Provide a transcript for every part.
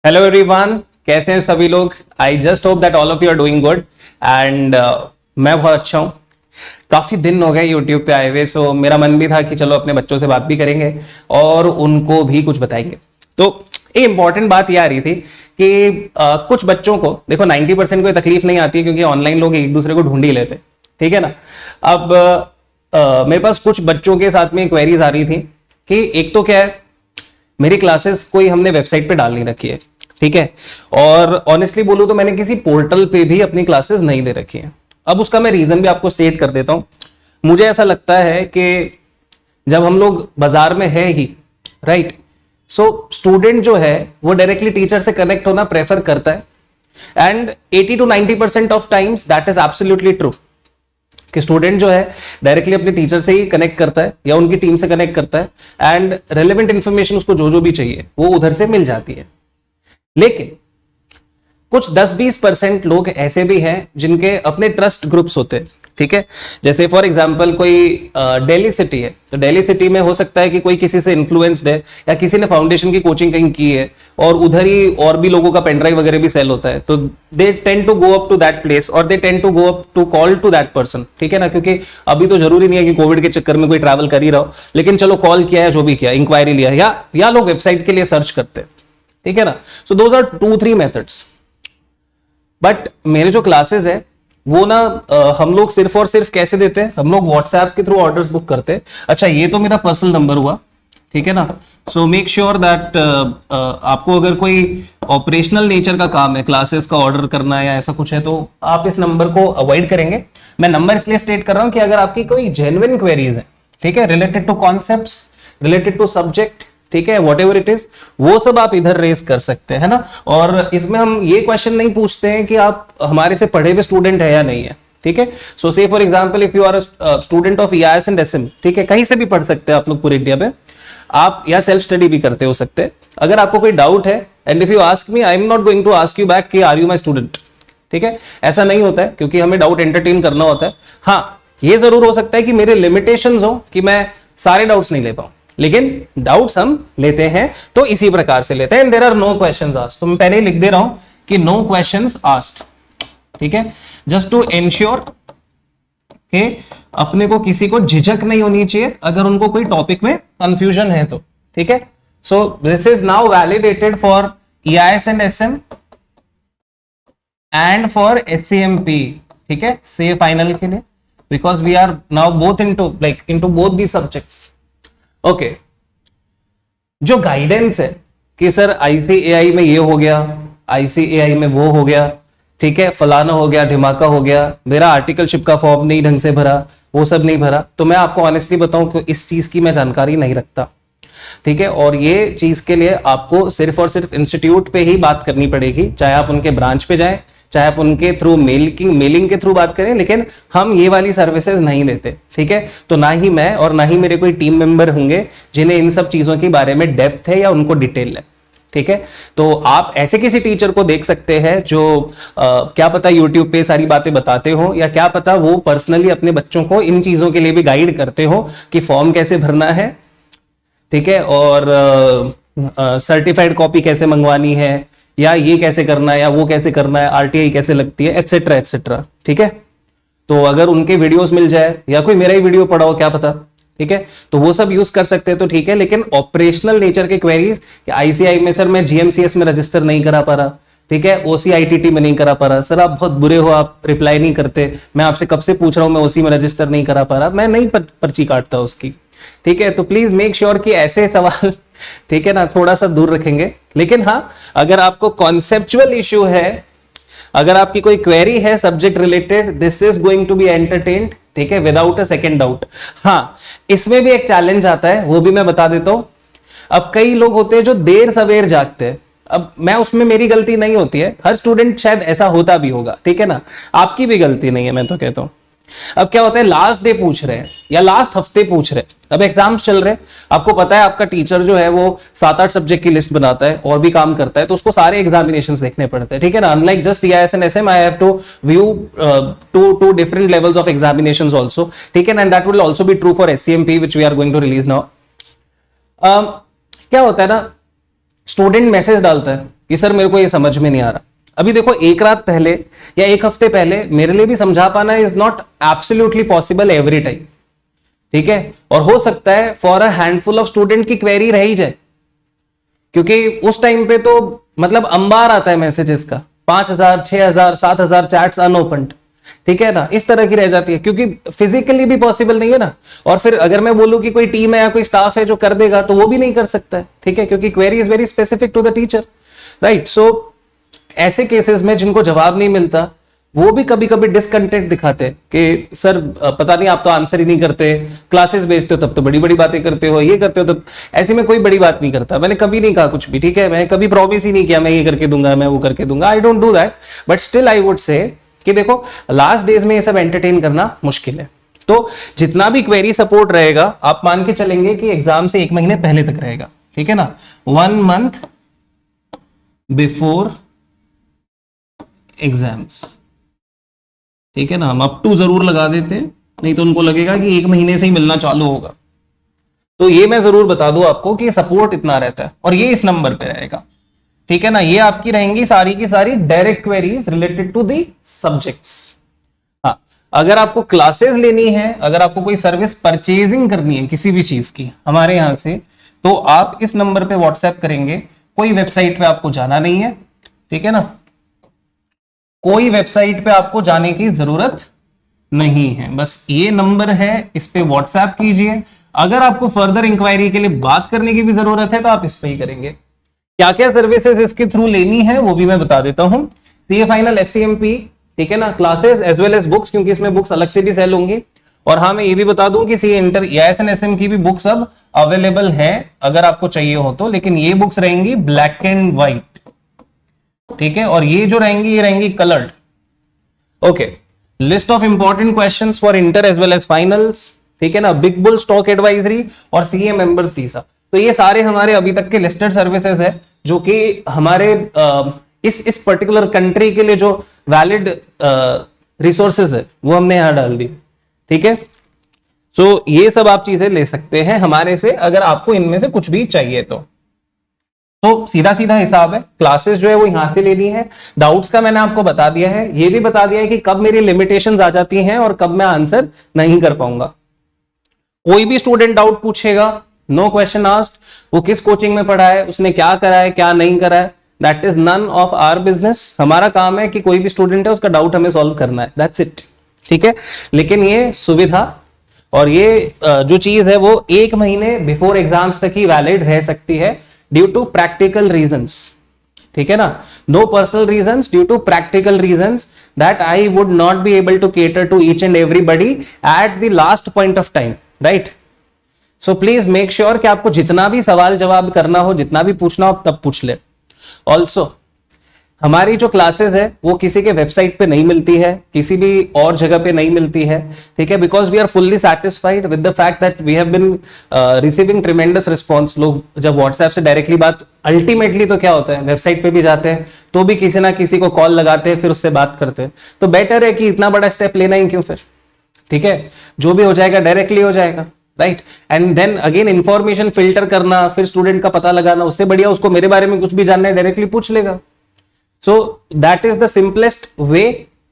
Hello everyone, कैसे हैं सभी लोग। I just hope that all of you are doing good and मैं बहुत अच्छा हूं। काफी दिन हो गए यूट्यूब पे आए हुए, सो मेरा मन भी था कि चलो अपने बच्चों से बात भी करेंगे और उनको भी कुछ बताएंगे। तो एक इंपॉर्टेंट बात ये आ रही थी कि कुछ बच्चों को देखो 90% को तकलीफ नहीं आती है क्योंकि ऑनलाइन लोग एक दूसरे को ढूंढ ही लेते, ठीक है ना। अब मेरे पास कुछ बच्चों के साथ में क्वेरीज आ रही थी कि एक तो क्या है, मेरी क्लासेस कोई हमने वेबसाइट पे डाल नहीं रखी है, ठीक है, और ऑनेस्टली बोलूं तो मैंने किसी पोर्टल पे भी अपनी क्लासेस नहीं दे रखी है। अब उसका मैं रीजन भी आपको स्टेट कर देता हूं। मुझे ऐसा लगता है कि जब हम लोग बाजार में है ही, राइट, सो स्टूडेंट जो है वो डायरेक्टली टीचर से कनेक्ट होना प्रेफर करता है and 80 to 90% of times that is absolutely true कि स्टूडेंट जो है डायरेक्टली अपने टीचर से ही कनेक्ट करता है या उनकी टीम से कनेक्ट करता है एंड रेलेवेंट इंफॉर्मेशन उसको जो जो भी चाहिए वो उधर से मिल जाती है। लेकिन कुछ 10-20% लोग ऐसे भी हैं जिनके अपने ट्रस्ट ग्रुप्स होते हैं, ठीक है। जैसे फॉर एग्जांपल कोई दिल्ली सिटी है, तो दिल्ली सिटी में हो सकता है कि कोई किसी से इन्फ्लुएंस्ड है या किसी ने फाउंडेशन की कोचिंग कहीं की है और उधर ही और भी लोगों का पेनड्राइव वगैरह भी सेल होता है, तो they tend to go up to that place और they tend to go up to call to that person, ठीक है ना। क्योंकि अभी तो जरूरी नहीं है कि कोविड के चक्कर में कोई ट्रैवल कर ही रहा हो, लेकिन चलो कॉल किया है, जो भी किया, इंक्वायरी लिया या लोग वेबसाइट के लिए सर्च करते हैं, ठीक है ना। So those are 2-3 methods. But मेरे जो क्लासेस है वो ना हम लोग सिर्फ और सिर्फ कैसे देते हैं, हम लोग व्हाट्सएप के थ्रू ऑर्डर्स बुक करते हैं। अच्छा, ये तो मेरा पर्सनल नंबर हुआ, ठीक है ना। सो मेक श्योर दैट आपको अगर कोई ऑपरेशनल नेचर का काम है, क्लासेस का ऑर्डर करना है या ऐसा कुछ है, तो आप इस नंबर को अवॉइड करेंगे। मैं नंबर इसलिए स्टेट कर रहा हूं कि अगर आपकी कोई जेन्युइन क्वेरीज है, ठीक है, related to concepts, related to subject, ठीक है, वॉट एवर इट इज, वो सब आप इधर रेस कर सकते हैं ना। और इसमें हम ये क्वेश्चन नहीं पूछते हैं कि आप हमारे से पढ़े हुए स्टूडेंट है या नहीं है, ठीक है। So say for example if you are student of EIS and SM, ठीक है, कहीं से भी पढ़ सकते हैं आप लोग पूरे इंडिया में, आप या सेल्फ स्टडी भी करते हो सकते हैं। अगर आपको कोई डाउट है and if you ask me, I am not going to ask you back कि आर यू माई स्टूडेंट, ठीक है, ऐसा नहीं होता है क्योंकि हमें डाउट एंटरटेन करना होता है। हाँ, ये जरूर हो सकता है कि मेरे लिमिटेशंस हो कि मैं सारे डाउट्स नहीं ले पाऊं, लेकिन डाउट्स हम लेते हैं तो इसी प्रकार से लेते हैं। And there are no questions asked, तो मैं पहले ही लिख दे रहा हूं कि नो क्वेश्चंस आस्क्ड, ठीक है, जस्ट टू एंश्योर कि अपने को किसी को झिझक नहीं होनी चाहिए अगर उनको कोई टॉपिक में कंफ्यूजन है तो, ठीक है। So this is now validated for EIS and SM and for HCMP, ठीक है, से फाइनल के लिए, because we are now both into both the subjects. Okay, जो गाइडेंस है कि सर आईसीएआई में ये हो गया, आईसीएआई में वो हो गया, ठीक है, फलाना हो गया, ढिमाका हो गया, मेरा आर्टिकलशिप का फॉर्म नहीं ढंग से भरा, वो सब नहीं भरा, तो मैं आपको ऑनेस्टली बताऊं कि इस चीज की मैं जानकारी नहीं रखता, ठीक है। और ये चीज के लिए आपको सिर्फ और सिर्फ इंस्टीट्यूट पे ही बात करनी पड़ेगी, चाहे आप उनके ब्रांच पे जाएं, चाहे आप उनके थ्रू मेलिंग के थ्रू बात करें, लेकिन हम ये वाली सर्विसेज नहीं देते, ठीक है। तो ना ही मैं और ना ही मेरे कोई टीम मेंबर होंगे जिन्हें इन सब चीजों के बारे में डेप्थ है या उनको डिटेल है, ठीक है। तो आप ऐसे किसी टीचर को देख सकते हैं जो क्या पता यूट्यूब पे सारी बातें बताते हो, या क्या पता वो पर्सनली अपने बच्चों को इन चीजों के लिए भी गाइड करते हो कि फॉर्म कैसे भरना है, ठीक है, और सर्टिफाइड कॉपी कैसे मंगवानी है, या ये कैसे करना है, या वो कैसे करना है, आरटीआई कैसे लगती है, एटसेट्रा एटसेट्रा, ठीक है। तो अगर उनके वीडियोस मिल जाए या कोई मेरा ही वीडियो पढ़ा हो, क्या पता, ठीक है, तो वो सब यूज कर सकते हैं, तो ठीक है। लेकिन ऑपरेशनल नेचर के क्वेरीज, आईसीआई में सर मैं जीएमसीएस में रजिस्टर नहीं करा पा रहा, ठीक है, ओसीआईटीटी में नहीं करा पा रहा, सर आप बहुत बुरे हो, आप रिप्लाई नहीं करते, मैं आपसे कब से पूछ रहा हूं, मैं ओसी में रजिस्टर नहीं करा पा रहा, मैं नहीं पर्ची काटता उसकी, ठीक है। तो प्लीज मेक श्योर कि ऐसे सवाल, ठीक है ना, थोड़ा सा दूर रखेंगे। लेकिन हाँ, अगर आपको कॉन्सेप्चुअल इश्यू है, अगर आपकी कोई क्वेरी है subject related, this is going to be entertained, ठीक है, विदाउट अ सेकेंड डाउट। हाँ, इसमें भी एक चैलेंज आता है, वो भी मैं बता देता हूं। अब कई लोग होते हैं जो देर सवेर जागते हैं, अब मैं उसमें मेरी गलती नहीं होती है, हर स्टूडेंट शायद ऐसा होता भी होगा, ठीक है ना, आपकी भी गलती नहीं है, मैं तो कहता हूं। अब क्या होता है, लास्ट डे पूछ रहे हैं या लास्ट हफ्ते पूछ रहे हैं, अब एग्जाम्स चल रहे हैं, आपको पता है आपका टीचर जो है वो 7-8 सब्जेक्ट की लिस्ट बनाता है और भी काम करता है, तो उसको सारे एग्जामिनेशंस देखने पड़ते हैं, ठीक है ना। Unlike just EIS and SM, I have to view two different levels of examinations also, ठीक है ना, and that will also be true for SCMP which we are going to release now. क्या होता है ना, स्टूडेंट मैसेज डालता है कि सर मेरे को ये समझ में नहीं आ रहा। अभी देखो, एक रात पहले या एक हफ्ते पहले मेरे लिए भी समझा पाना is not absolutely possible every time, ठीक है। और हो सकता है for a handful of student की क्वेरी रह ही जाए, क्योंकि उस टाइम पे तो मतलब अंबार आता है मैसेजेस का, 5,000 6,000 7,000 चैट्स अनओपन्ड, ठीक है ना, इस तरह की रह जाती है, क्योंकि फिजिकली भी पॉसिबल नहीं है ना। और फिर अगर मैं बोलूं कि कोई टीम है या कोई स्टाफ है जो कर देगा, तो वो भी नहीं कर सकता है, ठीक है, क्योंकि query is very specific to the teacher, right. So ऐसे केसेस में जिनको जवाब नहीं मिलता, वो भी कभी कभी डिसकंटेंट दिखाते हैं कि सर पता नहीं, आप तो आंसर ही नहीं करते, क्लासेस भेजते हो तब तो बड़ी बड़ी बातें करते हो, ये करते हो तब। ऐसे में कोई बड़ी बात नहीं करता, मैंने कभी नहीं कहा कुछ भी, ठीक है। मैं कभी प्रॉमिस ही नहीं किया मैं ये करके दूंगा, मैं वो करके दूंगा, I don't do that. But still I would say कि देखो, लास्ट डेज में ये सब एंटरटेन करना मुश्किल है। तो जितना भी क्वेरी सपोर्ट रहेगा, आप मान के चलेंगे कि एग्जाम से 1 महीने पहले तक रहेगा, ठीक है ना, 1 month बिफोर एग्जाम्स, ठीक है ना। हम अप टू जरूर लगा देते हैं, नहीं तो उनको लगेगा कि 1 महीने से ही मिलना चालू होगा। तो ये मैं जरूर बता दूं आपको कि सपोर्ट इतना रहता है, और ये इस नंबर पे रहेगा, ठीक है ना। ये आपकी रहेंगी सारी की सारी direct queries related to the subjects. हाँ, अगर आपको क्लासेस लेनी है, अगर आपको कोई सर्विस परचेजिंग करनी है किसी भी चीज की हमारे यहां से, तो आप इस नंबर पे व्हाट्सएप करेंगे। कोई वेबसाइट पे आपको जाना नहीं है, ठीक है ना, कोई वेबसाइट पे आपको जाने की जरूरत नहीं है, बस ये नंबर है, इस पे व्हाट्सएप कीजिए। अगर आपको फर्दर इंक्वायरी के लिए बात करने की भी जरूरत है तो आप इस पे ही करेंगे। क्या क्या सर्विसेज इसके थ्रू लेनी है वो भी मैं बता देता हूं। सीए फाइनल, एससीएमपी, ठीक है ना, classes as well as books, क्योंकि इसमें बुक्स अलग से भी सेल होंगी। और हाँ, मैं ये भी बता दूं कि सीए इंटर, एएसएन, एसएम की भी बुक्स अब अवेलेबल है अगर आपको चाहिए हो तो, लेकिन ये बुक्स रहेंगी ब्लैक एंड व्हाइट, ठीक है, और ये जो रहेंगी ये रहेंगी coloured. Okay, list of important questions for inter as well as finals, ठीक है ना, बिग बुल स्टॉक एडवाइजरी और सीए मेंबर्स तीसरा। तो ये सारे हमारे अभी तक के लिस्टेड सर्विसेज है जो कि हमारे इस पर्टिकुलर कंट्री के लिए जो वैलिड रिसोर्सेज है वो हमने यहां डाल दी, ठीक है। सो ये सब आप चीजें ले सकते हैं हमारे से, अगर आपको इनमें से कुछ भी चाहिए तो सीधा सीधा हिसाब है। क्लासेस जो है वो यहां से लेनी है। डाउट्स का मैंने आपको बता दिया है, ये भी बता दिया है कि कब मेरी लिमिटेशंस आ जाती हैं और कब मैं आंसर नहीं कर पाऊंगा। कोई भी स्टूडेंट डाउट पूछेगा, नो क्वेश्चन आस्क्ड, वो किस कोचिंग में पढ़ा है, उसने क्या करा है क्या नहीं करा है, that is none of our business. हमारा काम है कि कोई भी स्टूडेंट है उसका डाउट हमें सॉल्व करना है, दैट्स इट, ठीक है। लेकिन ये सुविधा और ये जो चीज है वो 1 महीने बिफोर एग्जाम्स तक ही वैलिड रह सकती है ड्यू टू प्रैक्टिकल रीजंस, ठीक है ना, no personal reasons, due to practical reasons that I would not be able to cater to each and everybody at the last point of time, right. So please make sure कि आपको जितना भी सवाल जवाब करना हो, जितना भी पूछना हो तब पूछ ले। ऑल्सो हमारी जो क्लासेस है वो किसी के वेबसाइट पे नहीं मिलती है, किसी भी और जगह पे नहीं मिलती है, ठीक है, because we are fully satisfied with the fact that we have been receiving tremendous response. लोग जब व्हाट्सएप से डायरेक्टली बात, अल्टीमेटली तो क्या होता है, वेबसाइट पे भी जाते हैं तो भी किसी ना किसी को कॉल लगाते हैं, फिर उससे बात करते हैं। तो बेटर है कि इतना बड़ा स्टेप लेना ही क्यों फिर, ठीक है, जो भी हो जाएगा डायरेक्टली हो जाएगा, right. And then again information filter करना, फिर स्टूडेंट का पता लगाना, उससे बढ़िया उसको मेरे बारे में कुछ भी जानना है डायरेक्टली पूछ लेगा। So that is the simplest way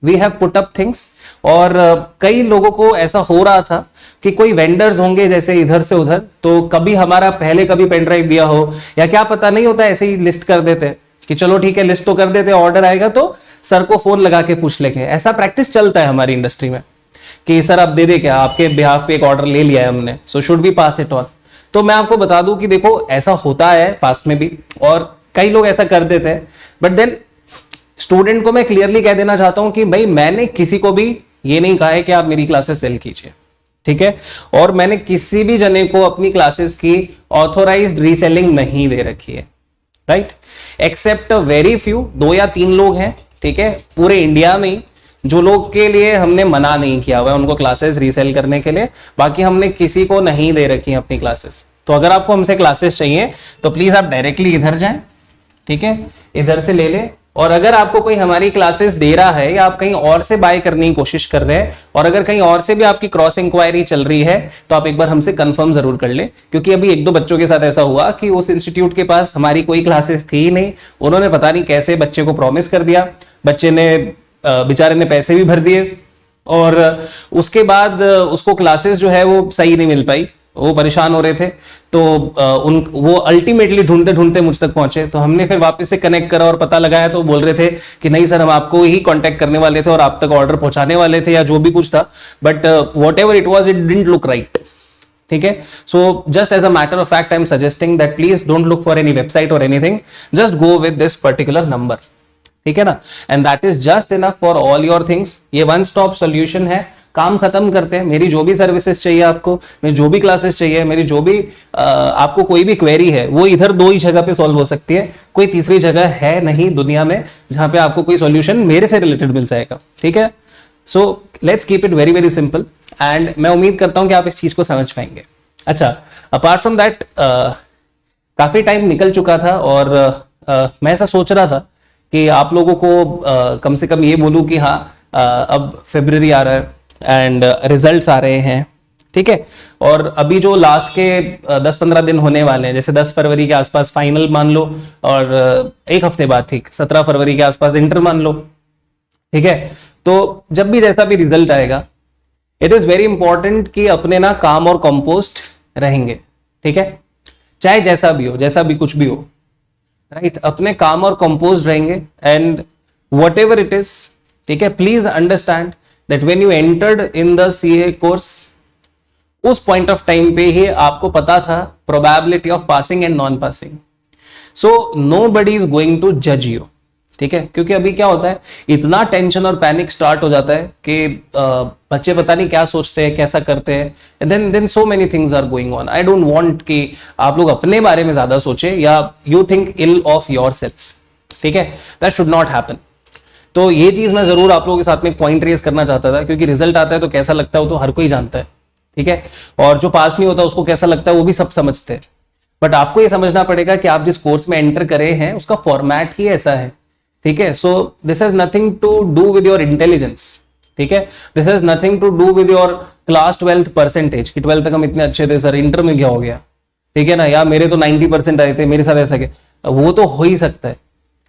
we have put up things। और कई लोगों को ऐसा हो रहा था कि कोई वेंडर्स होंगे जैसे इधर से उधर, तो कभी हमारा पहले कभी पेन ड्राइव दिया हो या क्या पता नहीं होता, ऐसे ही लिस्ट कर देते कि चलो ठीक है लिस्ट तो कर देते, ऑर्डर आएगा तो सर को फोन लगा के पूछ लेंगे। ऐसा प्रैक्टिस चलता है हमारी इंडस्ट्री में कि सर आप दे दे क्या, आपके बिहाफ पे एक ऑर्डर ले लिया है हमने, so should be pass it on. तो मैं आपको बता दूं कि देखो ऐसा होता है पास्ट में भी और कई लोग ऐसा कर देते हैं, बट देन स्टूडेंट को मैं क्लियरली कह देना चाहता हूं कि भाई मैंने किसी को भी ये नहीं कहा है कि आप मेरी क्लासेस सेल कीजिए, ठीक है, और मैंने किसी भी जने को अपनी क्लासेस की ऑथोराइज्ड रीसेलिंग नहीं दे रखी है, राइट, एक्सेप्ट वेरी फ्यू, 2 या 3 लोग हैं, ठीक है, पूरे इंडिया में जो लोग के लिए हमने मना नहीं किया हुआ है उनको क्लासेस रीसेल करने के लिए, बाकी हमने किसी को नहीं दे रखी अपनी क्लासेस। तो अगर आपको हमसे क्लासेस चाहिए तो प्लीज आप डायरेक्टली इधर जाएं, ठीक है, इधर से ले लें, और अगर आपको कोई हमारी क्लासेस दे रहा है या आप कहीं और से बाय करने की कोशिश कर रहे हैं और अगर कहीं और से भी आपकी क्रॉस इंक्वायरी चल रही है तो आप एक बार हमसे कंफर्म जरूर कर लें, क्योंकि अभी एक दो बच्चों के साथ ऐसा हुआ कि उस इंस्टीट्यूट के पास हमारी कोई क्लासेस थी ही नहीं, उन्होंने पता नहीं कैसे बच्चे को प्रॉमिस कर दिया, बच्चे ने बेचारे ने पैसे भी भर दिए और उसके बाद उसको क्लासेस जो है वो सही नहीं मिल पाई, वो परेशान हो रहे थे। तो वो अल्टीमेटली ढूंढते ढूंढते मुझ तक पहुंचे, तो हमने फिर वापस से कनेक्ट करा और पता लगाया तो बोल रहे थे कि नहीं सर, हम आपको ही कांटेक्ट करने वाले थे और आप तक ऑर्डर पहुंचाने वाले थे या जो भी कुछ था, but whatever it was, it didn't look right. ठीक है, so just as a matter of fact I am suggesting that please don't look for any website or anything, just go with this particular number. ठीक है ना, and that is just enough for all your things. ये one stop solution है, काम खत्म करते हैं। मेरी जो भी सर्विसेज चाहिए आपको, मेरी जो भी क्लासेस चाहिए, मेरी जो भी आपको कोई भी क्वेरी है, वो इधर दो ही जगह पे सॉल्व हो सकती है, कोई तीसरी जगह है नहीं दुनिया में जहां पे आपको कोई सॉल्यूशन मेरे से रिलेटेड मिल जाएगा। ठीक है, so let's keep it very very simple and मैं उम्मीद करता हूं कि आप इस चीज को समझ पाएंगे। अच्छा, अपार्ट फ्रॉम दैट काफी टाइम निकल चुका था और मैं ऐसा सोच रहा था कि आप लोगों को कम से कम ये बोलूं कि हाँ, अब फरवरी आ रहा है एंड रिजल्ट्स आ रहे हैं। ठीक है, और अभी जो लास्ट के 10-15 दिन होने वाले हैं, जैसे 10 फरवरी के आसपास फाइनल मान लो और एक हफ्ते बाद ठीक 17 फरवरी के आसपास इंटर मान लो। ठीक है, तो जब भी जैसा भी रिजल्ट आएगा, इट इज वेरी इंपॉर्टेंट कि अपने ना काम और कंपोस्ट रहेंगे। ठीक है, चाहे जैसा भी हो, जैसा भी कुछ भी हो, राइट, अपने काम और कंपोज रहेंगे and what ever it is. ठीक है, please understand that when you entered in the CA course, उस पॉइंट ऑफ टाइम पे ही आपको पता था probability of passing and non passing, so nobody is going to judge you। ठीक है, क्योंकि अभी क्या होता है, इतना टेंशन और पैनिक स्टार्ट हो जाता है कि बच्चे पता नहीं क्या सोचते हैं, कैसा करते हैं, and then so many things are going on। I don't want कि आप लोग अपने बारे में ज्यादा सोचे या you think ill of yourself। ठीक है, that should not happen। तो ये चीज मैं जरूर आप लोगों के साथ में एक पॉइंट रेज करना चाहता था, क्योंकि रिजल्ट आता है तो कैसा लगता है वो तो हर कोई जानता है। ठीक है, और जो पास नहीं होता उसको कैसा लगता है वो भी सब समझते हैं, बट आपको ये समझना पड़ेगा कि आप जिस कोर्स में एंटर करे हैं उसका फॉर्मेट ही ऐसा है। ठीक है, so this has nothing to do with your intelligence. ठीक है, this has nothing to do with your class 12th percentage कि 12th तक हम इतने अच्छे थे सर, इंटर में क्या हो गया। ठीक है ना, या मेरे तो 90% आए थे, मेरे साथ ऐसा क्या, वो तो हो ही सकता है,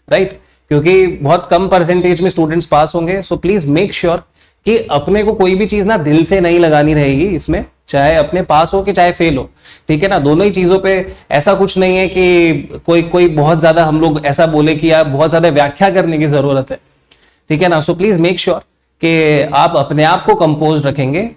राइट, क्योंकि बहुत कम परसेंटेज में स्टूडेंट्स पास होंगे। सो प्लीज मेक श्योर कि अपने को कोई भी चीज ना दिल से नहीं लगानी रहेगी इसमें, चाहे अपने पास हो कि चाहे फेल हो। ठीक है ना, दोनों ही चीजों पे ऐसा कुछ नहीं है कि कोई बहुत ज्यादा हम लोग ऐसा बोले कि यार बहुत ज्यादा व्याख्या करने की जरूरत है। ठीक है ना, सो प्लीज मेक श्योर कि आप अपने आप को कंपोज रखेंगे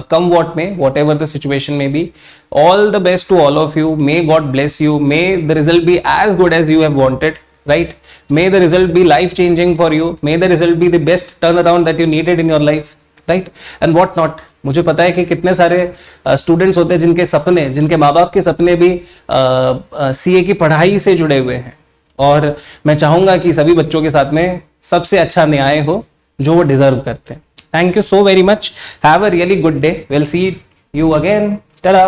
कम वॉट में, वॉट एवर द सिचुएशन में be. All the best to all of you, may God bless you, may the result be as good as you have wanted, right? May the result be life changing for you, may the result be the best turnaround that you needed in your life, right? And what not, मुझे पता है कि कितने सारे students होते हैं जिनके सपने, जिनके माँ बाप के सपने भी सीए की पढ़ाई से जुड़े हुए हैं, और मैं चाहूंगा कि सभी बच्चों के साथ में सबसे अच्छा न्याय हो जो वो डिजर्व करते हैं। Thank you so very much, have a really good day, will see you again, Tata.